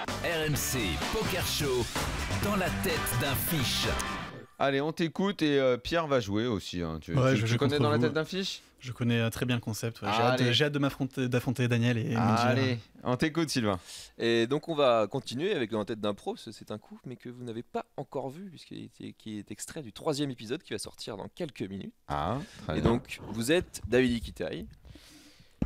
RMC Poker Show, dans la tête d'un fiche. Allez, on t'écoute et Pierre va jouer aussi. Hein. Tu connais dans la tête d'un fiche ? Je connais très bien le concept. Ouais. J'ai hâte d'affronter Daniel et allez, on t'écoute Sylvain. Et donc on va continuer avec dans tête d'un pro. C'est un coup, mais que vous n'avez pas encore vu, qui est extrait du 3e épisode qui va sortir dans quelques minutes. Ah, très et bien. donc vous êtes David Iquitaï.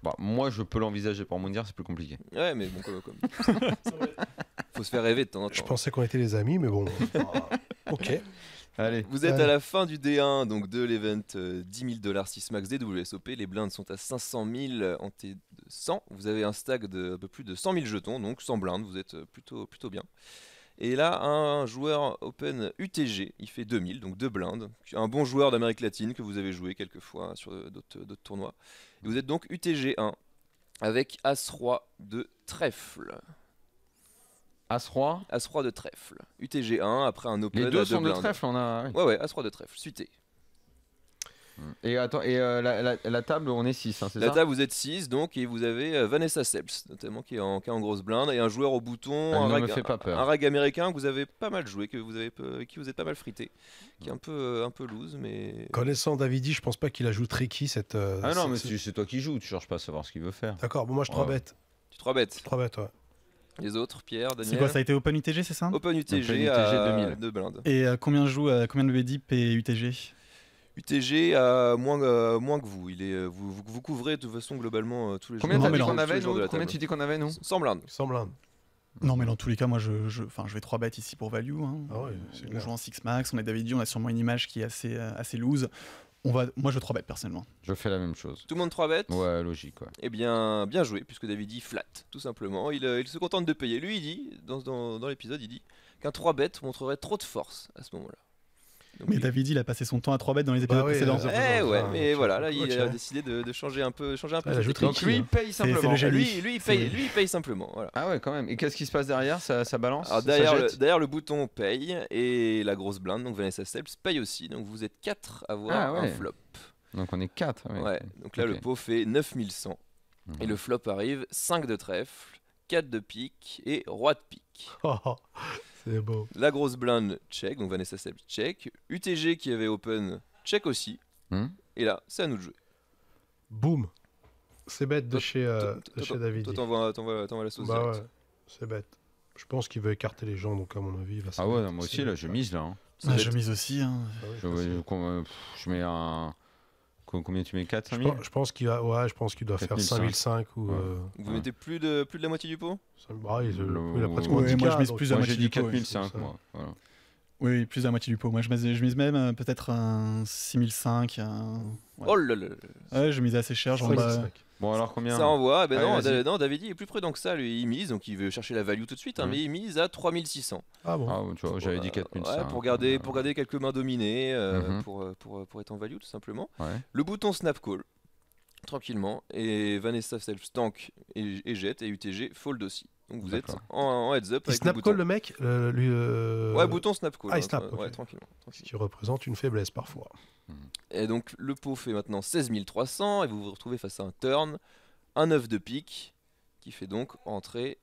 Bah, moi je peux l'envisager, pour Moundir c'est plus compliqué. Ouais, mais bon, comme... faut se faire rêver de temps en temps. Je pensais qu'on était les amis, mais bon. Ok. Allez. Vous êtes à la fin du D1, donc de l'event 10 000 $ 6 max DWSOP. Les blindes sont à 500 000 en T de 100. Vous avez un stack de un peu plus de 100 000 jetons, donc 100 blindes. Vous êtes plutôt bien. Et là, un joueur Open UTG, il fait 2000, donc 2 blindes. Un bon joueur d'Amérique latine que vous avez joué quelques fois sur d'autres tournois. Et vous êtes donc UTG 1 avec As-Roi de trèfle. As-Roi. As-Roi de trèfle. UTG 1 après un Open. Les deux à sont de blindes. trèfle, on a. Ouais, As-Roi de trèfle, suité. Et attends, la table, on est 6, hein, c'est ça ? La table, vous êtes 6, donc, et vous avez Vanessa Selps, notamment, qui est en grosse blinde, et un joueur au bouton, Elle ne me fait pas peur. un rag américain que vous avez pas mal joué, avec qui vous êtes pas mal frité, qui est un peu loose, mais... Connaissant Davidi, je pense pas qu'il a joué tricky cette. Ah non, mais c'est toi qui joues, tu cherches pas à savoir ce qu'il veut faire. D'accord, bon, moi je 3 bêtes. Tu 3 bêtes. 3 bêtes, ouais. Les autres, Pierre, Daniel. C'est quoi, ça a été Open UTG, c'est ça ? Open UTG, UTG à 2000. 2 blindes. Et combien de BDIP et UTG ? UTG a moins que vous. Vous couvrez de toute façon globalement tous les Combien joueurs. t'as dit mais qu'on tous avait, les joueurs de nous ? la Combien table. tu dis qu'on avait, nous ? 100 blindes. 100 blindes. Non, mais dans tous les cas, moi, je vais 3 bêtes ici pour value. Hein. Ah ouais, c'est On clair. joue en 6 max, on a Davidi, on a sûrement une image qui est assez loose. Moi, je 3 bêtes personnellement. Je fais la même chose. Tout le monde 3 bêtes. Ouais, logique, ouais. Eh bien joué, puisque David dit flat, tout simplement. Il se contente de payer. Lui, il dit, dans l'épisode, il dit qu'un 3 bêtes montrerait trop de force à ce moment-là. Donc, Mais Davidi, il a passé son temps à 3 bêtes dans les épisodes Bah oui, précédents. mais voilà, là, il Ok. a décidé de changer un peu Ah, il a ses joué techniques. Donc lui, il paye C'est le simplement. génie. Lui, il paye simplement. Voilà. Ah ouais, quand même. Et qu'est-ce qui se passe derrière ? Ça balance ? Alors Ça jette derrière le bouton paye et la grosse blinde, donc Vanessa Selps paye aussi. Donc vous êtes 4 à avoir un flop. Donc on est 4. Ouais. Donc là, Ok. le pot fait 9100. Et le flop arrive 5 de trèfle, 4 de pique et roi de pique. C'est beau. La grosse blinde check, donc Vanessa Selps check. UTG qui avait open check aussi. Et là, c'est à nous de jouer. Boum. C'est bête de Toi- chez Toi, Davidi. t'envoies la sauce. Bah directe. ouais, c'est bête. Je pense qu'il veut écarter les gens, donc à mon avis, il va Ah ouais, moi aussi, là, je mise là. Hein. Ah, je mise aussi. Hein. Je mets un. Combien tu mets 4, 5 Je 000 pense qu'il doit faire 5005 ou. Vous mettez plus de la moitié du pot. Il a pratiquement Ouais, 10 moi, je cas, mise donc- plus à Moi moitié j'ai dit du pot, 4005, ça. moi. Voilà. Oui, plus de la moitié du pot. Moi, je mise même peut-être un 6005. Ouais. Oh là là. Ouais, je mise assez cher. Genre, 5005. Bon, alors combien Ça envoie. Ben non, Allez, vas-y. non, David est plus prudent que ça. Lui, il mise, donc il veut chercher la value tout de suite. Mais il mise à 3600. Ah bon. Ah, tu vois, j'avais dit 4005. Ouais, pour garder quelques mains dominées, pour être en value tout simplement. Ouais. Le bouton snap call, tranquillement, et Vanessa Self tank et jette, et UTG fold aussi. Donc vous êtes D'accord. en heads up Il avec snap le bouton. call le mec Ouais, bouton snap call. Ah, il snap, Ouais, ok. tranquillement. Ce qui représente une faiblesse parfois. Et donc le pot fait maintenant 16 300 et vous vous retrouvez face à un turn, un 9 de pique qui fait donc entrer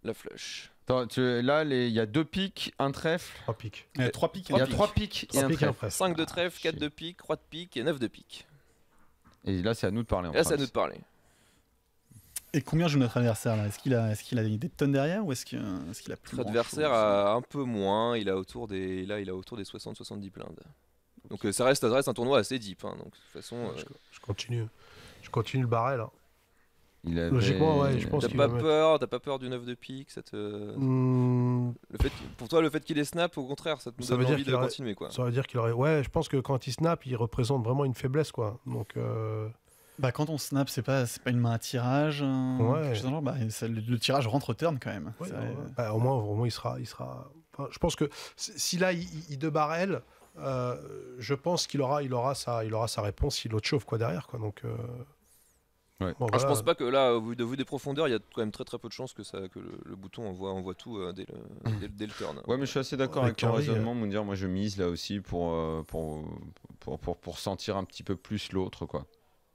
la flush. Attends, là, il y a 2 piques, un trèfle. 3 piques. 3 piques. Il y a 3 piques et 3 un piques et un trèfle. trèfle. 5 de trèfle, 4 shit. de pique, 3 de pique et 9 de pique. Et là, c'est à nous de parler. Et là c'est à nous de parler. Et combien joue notre adversaire là ? Est-ce qu'il a des tonnes derrière ou est-ce qu'il a plus Notre adversaire a un peu moins, il a autour des 60-70 blindes. Donc ça reste un tournoi assez deep. Hein, donc de toute façon, Je continue le barrel. Hein. Il avait- Logiquement, ouais, je pense t'as qu'il pas va mettre- peur, t'as pas peur du 9 de pique, ça te... Pour toi, le fait qu'il est snap, au contraire, ça te Ça donne veut dire envie de qu'il aurait- continuer quoi. Ça veut dire qu'il aurait. Ouais, je pense que quand il snap, il représente vraiment une faiblesse, quoi. Donc. Bah, quand on snap, c'est pas une main à tirage. Ouais. Quelque chose dans le genre, bah, le tirage rentre turn quand même. Ouais, C'est- ouais. Bah, au moins, il sera. Enfin, je pense que si là, il de barrel, je pense qu'il aura sa réponse s'il l'autre chauffe quoi derrière, quoi. Donc. Ouais. Bon, Alors, je voilà. pense pas que là, au vu des profondeurs, il y a quand même très très peu de chances que le bouton envoie tout dès le turn. Ouais, mais je suis assez d'accord Avec avec ton Henry, raisonnement, Moundir. Moi, je mise là aussi pour sentir un petit peu plus l'autre, quoi.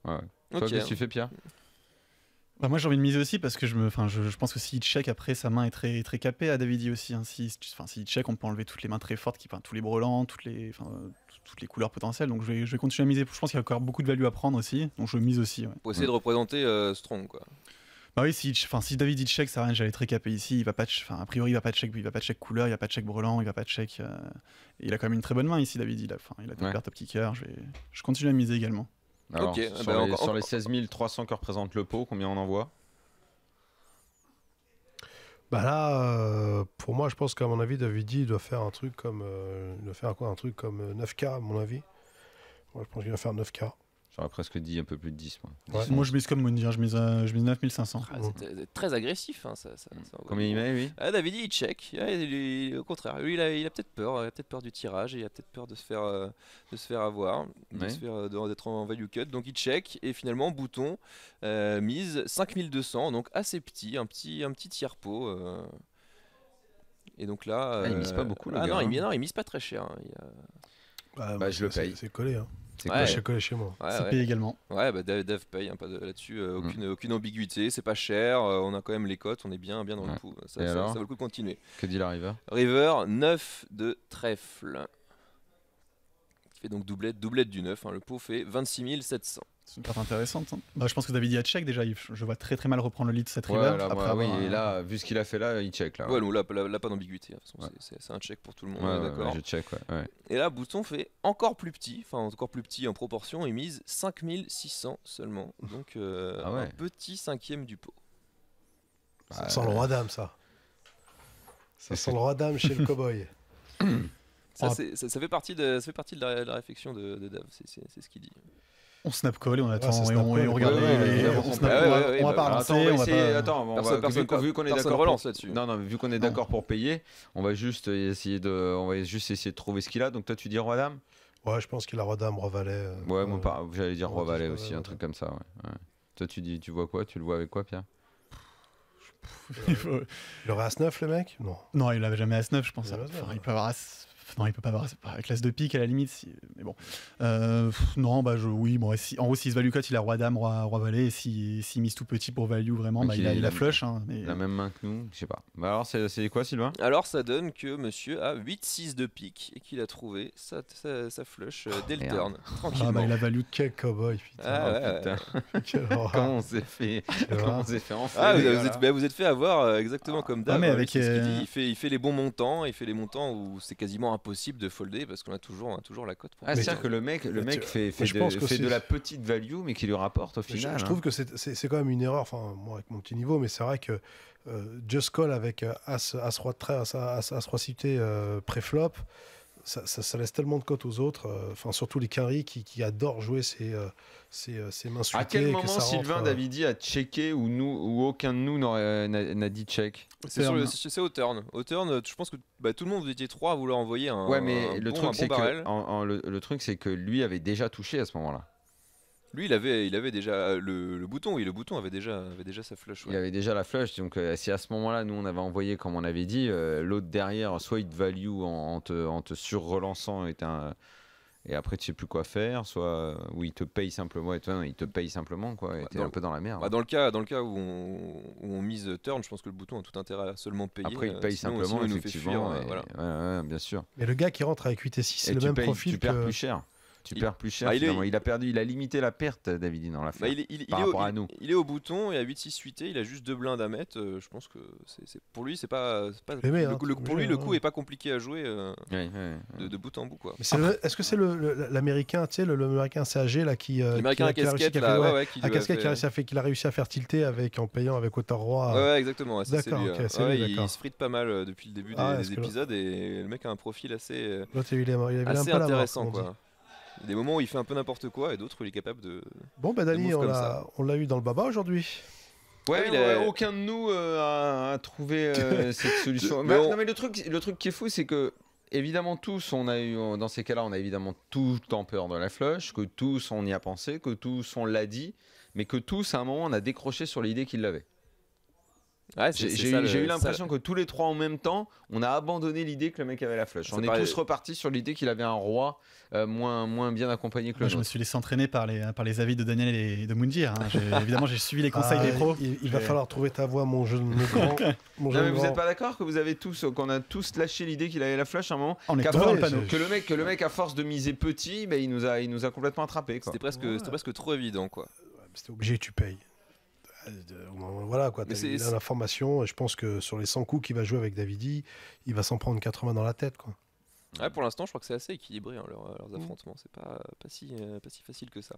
Ouais. Toi, Ok. qu'est-ce que tu fais, Pierre ? Bah moi j'ai envie de miser aussi parce que je pense que s'il check après sa main est très, très capée à Davidi aussi. Hein. S'il check, on peut enlever toutes les mains très fortes, tous les brelans, toutes les couleurs potentielles. Donc je vais continuer à miser. Je pense qu'il y a encore beaucoup de value à prendre aussi. Donc je mise aussi. Ouais. Pour essayer de représenter Strong, quoi. Bah oui, si Davidi check, ça range, elle est très capée ici. Il va pas, a priori, il va pas check couleur, il va pas check brelan, il va pas check. Il a quand même une très bonne main ici, Davidi. Il a top kicker. Je continue à miser également. Alors, sur les 16 300 que représente le pot, combien on envoie? Bah là, pour moi, je pense qu'à mon avis, Davidi doit faire un truc comme, un truc comme 9K, à mon avis. Moi, je pense qu'il va faire 9K. J'aurais presque dit un peu plus de 10. Moi, Ouais. Moi je mise comme Mounir, je mise 9500. C'est très agressif. Hein, ça Combien il met, lui? David, il check. Au contraire, lui, il a peut-être peur. Il a peut-être peur du tirage. Il a peut-être peur de se faire avoir, d'être en value cut. Donc il check. Et finalement, bouton, mise 5200. Donc assez petit. Un petit tiers-pot. Et donc là. Il mise pas beaucoup, le gars. Non, il mise pas très cher. Hein. Je le paye. C'est collé. Hein. C'est collé chez moi. C'est payé également. Ouais, bah Dave paye, hein, pas là-dessus, aucune ambiguïté, c'est pas cher, on a quand même les cotes, on est bien dans le coup. Ça vaut le coup de continuer. Que dit la River? River, 9 de trèfle. Qui fait donc doublette du 9, hein, le pot fait 26 700. C'est une carte intéressante. Hein. Bah, je pense que Davidi a check déjà, je vois très très mal reprendre le lead de cette Ouais, River. là, et là, vu ce qu'il a fait là, il check là. Ouais, donc là pas d'ambiguïté, de toute façon, c'est un check pour tout le monde, d'accord. Je check, ouais. Et là, bouton fait encore plus petit en proportion, il mise 5600 seulement, donc un petit cinquième du pot. Ça sent le roi dame, ça. Ça sent le roi dame chez le cowboy. Ça fait partie de la réflexion de Dave, c'est ce qu'il dit. On snap call et on attend et on regarde. On va pas relancer. Attends, vu qu'on est d'accord relance là-dessus. Non, vu qu'on est d'accord pour payer, on va juste essayer de trouver ce qu'il a. Donc toi, tu dis roi dame? Ouais, je pense qu'il a roi dame, roi valet. Ouais, moi j'allais dire roi valet aussi, un truc comme ça. Ouais. Toi, tu vois quoi? Tu le vois avec quoi, Pierre? Il aurait As-9, le mec? Non, il avait jamais As-9, je pense. Il peut avoir Non, il peut pas avoir avec l'as de pique à la limite. Mais bon. Non, bah oui. Bon, en gros, s'il se value cut, il a roi dame, roi valet. Et s'il mise tout petit pour value vraiment, bah, il a flush. Hein, mais... La même main que nous, je sais pas. Bah alors, c'est quoi, Sylvain? Alors, ça donne que monsieur a 8-6 de pique et qu'il a trouvé sa flush dès le turn. Tranquillement. Ah, bah, il a value quel cowboy, putain. Comment on s'est fait vous êtes fait avoir exactement comme Dave. Avec il fait les bons montants. Il fait les montants où c'est quasiment impossible de folder parce qu'on a toujours la cote. C'est-à-dire que le mec fait de la petite value mais qui lui rapporte au final. Je trouve que c'est quand même une erreur, enfin moi avec mon petit niveau, mais c'est vrai que just call avec as roi de trait, as roi cité pré-flop, ça laisse tellement de cotes aux autres, surtout les quinries qui adorent jouer ces mains suitées. À quel moment Sylvain Davidi a checké ou aucun de nous n'a dit check? C'est au turn. Au turn, je pense que tout le monde, vous étiez 3 à vouloir envoyer un. Ouais, mais le truc c'est que lui avait déjà touché à ce moment-là. Lui, il avait déjà le bouton. Oui, le bouton avait déjà sa flush. Ouais. Il avait déjà la flush. Donc, si à ce moment-là, nous, on avait envoyé, comme on avait dit, l'autre derrière, soit il te value en te sur-relançant et après, tu sais plus quoi faire, soit où il te paye simplement. Il te paye simplement, quoi. Et t'es un peu dans la merde. Dans le cas où on mise turn, je pense que le bouton a tout intérêt à seulement payer. Après, il paye simplement, effectivement. Ouais, bien sûr. Mais le gars qui rentre avec 8 et 6, c'est le même profil. Tu perds plus cher. Tu perds plus cher, finalement. Il a limité la perte, Davidi, dans l'affaire. Par rapport à nous. Il est au bouton et à 8-6 suité, il a juste 2 blindes à mettre. Je pense que pour lui, c'est pas. Pour lui, le coup est pas compliqué à jouer de bout en bout, quoi. Est-ce que c'est l'américain, tu sais, l'américain CAG là qui. L'américain à casquette, qu'il a réussi à faire tilter en payant avec Otter Roi. Ouais, exactement. D'accord, il se frite pas mal depuis le début des épisodes et le mec a un profil assez intéressant, quoi. Il y a des moments où il fait un peu n'importe quoi et d'autres où il est capable de. Bon, Dani, on l'a eu dans le baba aujourd'hui. Aucun de nous a trouvé cette solution. Non, mais le truc qui est fou, c'est que évidemment tous, dans ces cas-là, on a évidemment tout en peur de la flush, que tous on y a pensé, que tous on l'a dit, mais que tous à un moment on a décroché sur l'idée qu'il l'avait. Ouais, J'ai eu l'impression que tous les trois en même temps, on a abandonné l'idée que le mec avait la flèche. On est tous repartis sur l'idée qu'il avait un roi moins bien accompagné que le Moi, je me nôtre. suis laissé entraîner par les avis de Daniel et de Moundir. Évidemment, j'ai suivi les conseils des pros. Il va falloir trouver ta voix, mon jeune grand. Non, mais vous n'êtes pas d'accord qu'on a tous lâché l'idée qu'il avait la flèche à un moment, On est qu'à tous dans force- le panneau. que le mec à force de miser petit, il nous a complètement attrapé. C'était presque trop évident, quoi. C'était obligé, tu payes. Voilà quoi, Mais il a l'information et je pense que sur les 100 coups qu'il va jouer avec Davidi, il va s'en prendre 80 dans la tête quoi. Ouais, pour l'instant, je crois que c'est assez équilibré leurs affrontements. C'est pas si facile que ça.